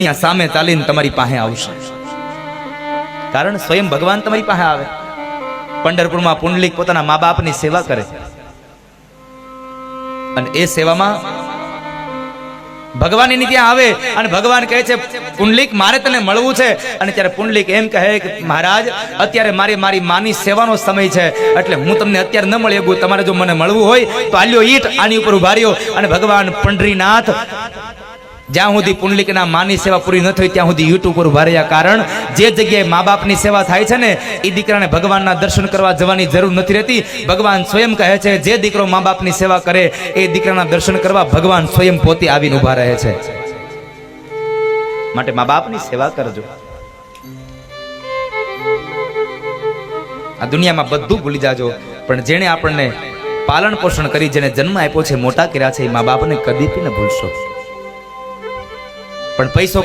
અહીંયા સામે ચાલીને તમારી પાસે આવશે, કારણ સ્વયં ભગવાન તમારી પાસે આવે. પંઢરપુરમાં પુંડલિક પોતાના મા બાપની સેવા કરે અને એ સેવામાં ભગવાન એની ત્યાં આવે અને ભગવાન કહે છે પુંડલિક મારે તને મળવું છે. અને ત્યારે પુંડલિક એમ કહે કે મહારાજ અત્યારે મારી માની સેવાનો સમય છે, એટલે હું તમને અત્યારે ન મળી શકું. તમારે જો મને મળવું હોય તો આલ્યો ઈટ આની ઉપર ઉભા રહ્યો. અને ભગવાન પંઢરીનાથ જ્યાં સુધી પુંડલિકના માની સેવા પૂરી ન થઈ ત્યાં સુધી ઈટ ઉપર ઉભા રહ્યા. કારણ જે જગ્યાએ મા બાપની સેવા થાય છે ને એ દીકરાને ભગવાનના દર્શન કરવા જવાની જરૂર નથી રહેતી. ભગવાન સ્વયં કહે છે જે દીકરો મા બાપની સેવા કરે એ દીકરાના દર્શન કરવા ભગવાન સ્વયં પોતે આવીને ઉભા રહે છે. માટે મા બાપની સેવા કરજો. આ દુનિયામાં બધું ભૂલી જાજો, પણ જેણે આપણને પાલન પોષણ કરી, જેને જન્મ આપ્યો છે, મોટા કર્યા છે, એ મા બાપને કદી ન ભૂલશો. પણ પૈસો